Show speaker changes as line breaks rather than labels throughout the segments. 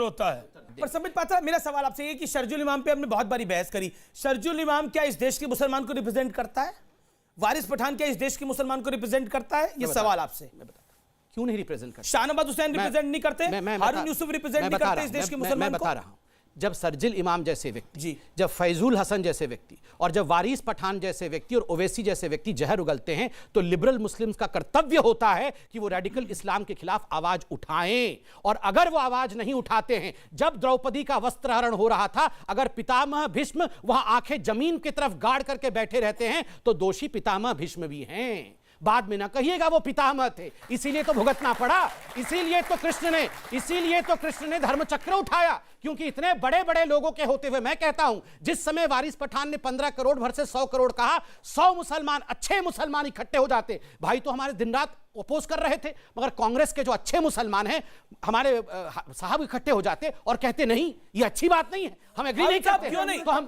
होता है।
पर संबित पात्रा, मेरा सवाल आपसे ये कि शरजील इमाम पे हमने बहुत बारी बहस करी। शरजील इमाम क्या इस देश के मुसलमान को रिप्रेजेंट करता है? वारिस पठान क्या इस देश के मुसलमान को रिप्रेजेंट करता है? ये सवाल आपसे।
क्यों नहीं रिप्रेजेंट करता?
शाहनवाज हुसैन रिप्रेजेंट नहीं करते, हारून यूसुफ रिप्रेजेंट नहीं करते इस देश के मुसलमान को।
मैं बता रहा हूं, जब शरजील इमाम जैसे व्यक्ति
जी,
जब फैजुल हसन जैसे व्यक्ति और जब वारिस पठान जैसे व्यक्ति और ओवैसी जैसे व्यक्ति जहर उगलते हैं, तो लिबरल मुस्लिम्स का कर्तव्य होता है कि वो रेडिकल इस्लाम के खिलाफ आवाज उठाएं। और अगर वो आवाज नहीं उठाते हैं, जब द्रौपदी का वस्त्रहरण हो रहा था, अगर पितामह भीष्म वहां आंखें जमीन की तरफ गाड़ करके बैठे रहते हैं, तो दोषी पितामह भीष्म भी हैं। बाद में ना कहिएगा वो पितामह थे, इसीलिए तो भुगतना पड़ा, इसीलिए तो कृष्ण ने धर्मचक्र उठाया, क्योंकि इतने बड़े बड़े लोगों के होते हुए मैं कहता हूं, जिस समय वारिस पठान ने 15 करोड़ भर से 100 करोड़ कहा, 100 मुसलमान, अच्छे मुसलमान इकट्ठे हो जाते, भाई तो हमारे दिन रात अपोज कर रहे थे, मगर कांग्रेस के जो अच्छे मुसलमान हैं हमारे साहब इकट्ठे हो जाते और कहते नहीं ये अच्छी बात नहीं है, हम एग्री नहीं करते।
क्यों नहीं?
तो हम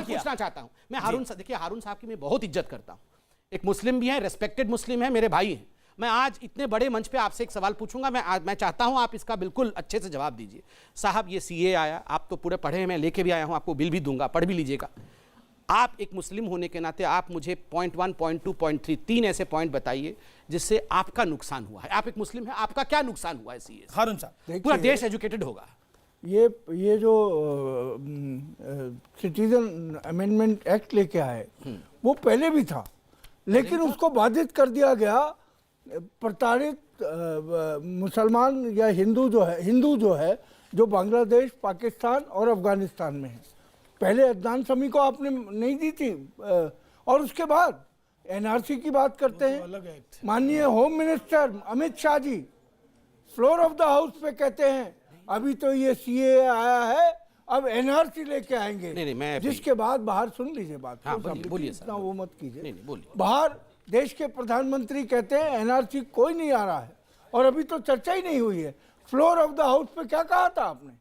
पूछना चाहता हूं, मैं हारून साहब की मैं बहुत इज्जत करता हूं, एक मुस्लिम भी है, रेस्पेक्टेड मुस्लिम है, मेरे भाई हैं। मैं आज इतने बड़े मंच पे आपसे एक सवाल पूछूंगा, मैं चाहता हूं आप इसका बिल्कुल अच्छे से जवाब दीजिए। साहब ये सीए आया, आप तो पूरे पढ़े हैं, मैं लेके भी आया हूं, आपको बिल भी दूंगा, पढ़ भी लीजिएगा। आप एक मुस्लिम होने के नाते आप मुझे पॉइंट 1, पॉइंट 2, पॉइंट 3 तीन ऐसे पॉइंट बताइए जिससे आपका नुकसान हुआ है। आप एक मुस्लिम हैं, आपका क्या नुकसान हुआ है सीए से?
हारून साहब,
पूरा देश एजुकेटेड होगा।
ये जो सिटीजन अमेंडमेंट एक्ट लेके आए वो पहले भी था, लेकिन उसको बाधित कर दिया गया। प्रताड़ित मुसलमान या हिंदू जो है जो बांग्लादेश, पाकिस्तान और अफगानिस्तान में है, पहले अदनान समी को आपने नहीं दी थी, और उसके बाद एनआरसी की बात करते हैं। माननीय home minister Amit Shah ji floor of the house पे कहते हैं अभी तो ये सीए आया है, अब एनआरसी लेके आएंगे।
नहीं, मैं
जिसके बाद बाहर सुन लीजिए बात,
हाँ, बोलिए सर,
इतना वो मत कीजिए।
नहीं, बोलिए।
बाहर देश के प्रधानमंत्री कहते हैं एनआरसी कोई नहीं आ रहा है, और अभी तो चर्चा ही नहीं हुई है। फ्लोर ऑफ द हाउस पे क्या कहा था आपने?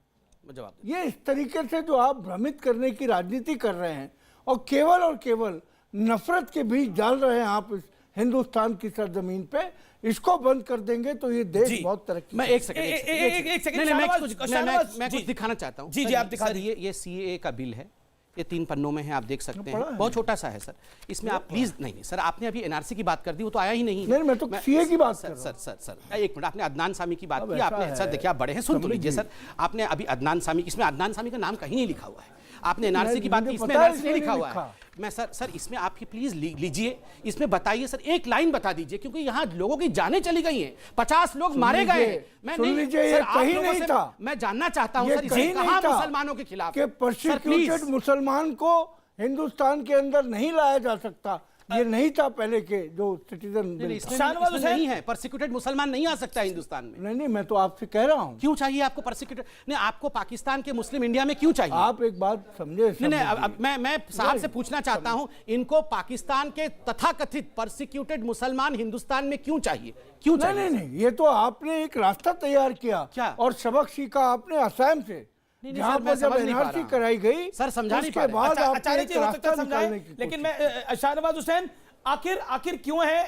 जवाब।
ये इस तरीके से जो आप भ्रमित करने की राजनीति कर रहे हैं और केवल नफरत के बीज डाल रहे हैं आप इस हिंदुस्तान की सरजमीन पे, इसको बंद कर देंगे तो ये देश बहुत तरक्की।
मैं एक सेकंड मैं कुछ दिखाना चाहता हूं।
जी जी, आप दिखा
दीजिए। ये सीए का बिल है, ये 3 पन्नों में है, आप देख सकते हैं, बहुत छोटा सा है सर। इसमें आप प्लीज नहीं सर, आपने अभी एनआरसी की बात कर दी, वो तो आया ही नहीं।
नहीं, मैं तो सीए की बात कर रहा हूं।
सर एक मिनट, आपने अदनान सामी की बात की, आपने सर देखिए आप बड़े हैं, सुन तो लीजिए सर। आपने अभी अदनान सामी, इसमें अदनान सामी का नाम कहीं नहीं लिखा हुआ है। आपने एनआरसी की बात की, इसमें एनआरसी नहीं लिखा हुआ है। मैं सर इसमें आप प्लीज लीजिए, इसमें बताइए सर, एक लाइन बता दीजिए, क्योंकि यहाँ लोगों की जानें चली गई हैं, 50 लोग मारे गए हैं। मैं नहीं सर, कहीं नहीं था, मैं जानना चाहता हूँ सर, इसे कहाँ मुसलमानों के खिलाफ
कि परसिक्यूटेड मुसलमान को हिंदुस्तान के अंदर नहीं लाया जा सकता, ये नहीं था पहले के जो सिटीजन
नहीं है, परसिक्यूटेड मुसलमान नहीं आ सकता हिंदुस्तान में।
नहीं, मैं तो आपसे कह रहा हूँ
क्यों चाहिए आपको परसिक्यूटेड? नहीं, आपको पाकिस्तान के मुस्लिम इंडिया में क्यों चाहिए?
आप एक बात समझे।
नहीं, मैं साहब से पूछना चाहता हूँ, इनको पाकिस्तान के तथाकथित परसिक्यूटेड मुसलमान हिंदुस्तान में क्यों चाहिए? क्यों चाहिए?
नहीं, ये तो आपने एक रास्ता तैयार किया
क्या?
और सबक सीखा आपने असम से, जहां पर जब एनआरसी कराई गई
सर, समझा नहीं पा
बाद
आचार्य जी हो सकता है समझाएं, लेकिन मैं शाहनवाज हुसैन, आखिर क्यों है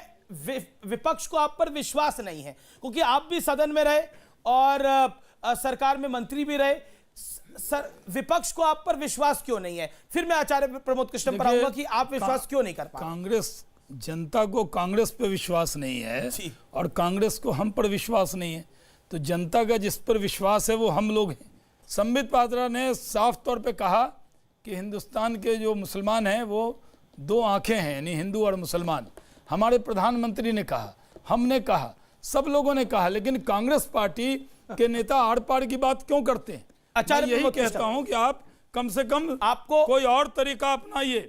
विपक्ष को आप पर विश्वास नहीं है? क्योंकि आप भी सदन में रहे और सरकार में मंत्री भी रहे, सर विपक्ष को आप पर विश्वास क्यों नहीं है? फिर मैं आचार्य प्रमोद कृष्ण पर आऊंगा कि आप विश्वास क्यों नहीं कर पा?
कांग्रेस जनता को कांग्रेस पे विश्वास नहीं है और कांग्रेस को हम पर विश्वास नहीं है, तो जनता का जिस पर विश्वास है वो हम लोग हैं। संबित पात्रा ने साफ तौर पे कहा कि हिंदुस्तान के जो मुसलमान हैं वो 2 आंखें हैं, यानी हिंदू और मुसलमान। हमारे प्रधानमंत्री ने कहा, हमने कहा, सब लोगों ने कहा, लेकिन कांग्रेस पार्टी के नेता आड़ पाड़ की बात क्यों करते हैं? मैं यही कहता हूं कि आप कम से कम आपको कोई और तरीका अपनाइए,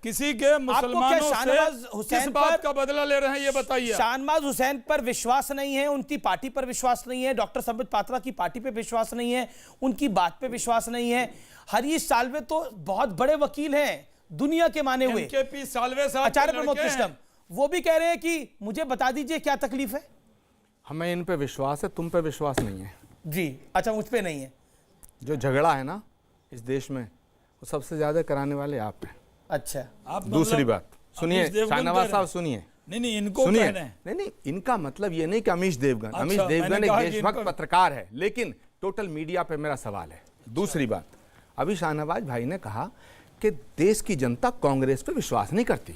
किसी के मुसलमानों से किस बात का बदला ले रहे हैं ये बताइए।
शाहनवाज हुसैन पर विश्वास नहीं है, उनकी पार्टी पर विश्वास नहीं है, डॉक्टर संबित पात्रा की पार्टी पे विश्वास नहीं है, उनकी बात पे विश्वास नहीं है। हरीश साल्वे तो बहुत बड़े वकील हैं दुनिया के माने हुए।
केपी साल्वे साहब
आचार्य प्रमोद कृष्ण वो भी कह रहे हैं कि मुझे बता दीजिए क्या तकलीफ है।
हमें इन पे विश्वास है, तुम पे विश्वास नहीं है
जी। अच्छा, मुझ पे नहीं है।
जो झगड़ा है ना इस देश में वो सबसे ज्यादा कराने वाले आप हैं।
अच्छा,
आप
दूसरी बात सुनिए शाहनवाज साहब, सुनिए,
नहीं इनको
सुनिए,
कहना है।
नहीं इनका मतलब ये नहीं कि अमीश देवगन,
अच्छा,
अमीश
मैंने
देवगन
कहा
एक
कि
देशभक्त
इनको-
पत्रकार है, लेकिन टोटल मीडिया पे मेरा सवाल है। दूसरी बात, अभी शाहनवाज भाई ने कहा कि देश की जनता कांग्रेस पे विश्वास नहीं करती।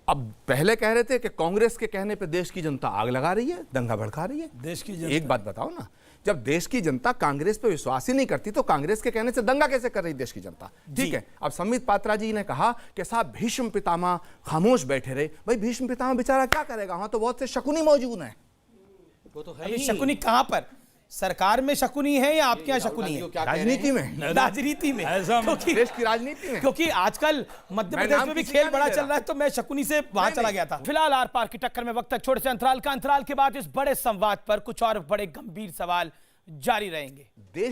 अब पहले कह रहे थे कि कांग्रेस के कहने पे देश की जनता आग लगा रही है, दंगा भड़का रही है।
देश की जनता-
एक बात बताओ ना, जब देश की जनता कांग्रेस पे विश्वास ही नहीं करती तो कांग्रेस के कहने से दंगा कैसे कर रही देश की जनता? ठीक है, अब संबित पात्रा जी ने कहा कि साहब भीष्म पितामह खामोश बैठे रहे। भाई भीष्म पितामह बेचारा क्या करेगा, वहां तो बहुत से शकुनी मौजूद हैं।
वो तो है
अभी
ही।
शकुनी कहां पर? सरकार में शकुनी है या आपके यहाँ शकुनी है?
क्या कह रहे हैं?
राजनीति में,
राजनीति में,
ऐसा मत-
क्योंकि
देश की राजनीति में।
क्योंकि आजकल मध्य
मैं
प्रदेश
नाम
में भी
किसी
खेल
का
बड़ा
नहीं
चल
ले
रहा है, तो मैं शकुनी से वहां
नहीं,
चला
नहीं।
गया था। फिलहाल आर पार की टक्कर में वक्त तक छोटे से अंतराल के बाद इस बड़े संवाद पर कुछ और बड़े गंभीर सवाल जारी रहेंगे।
देश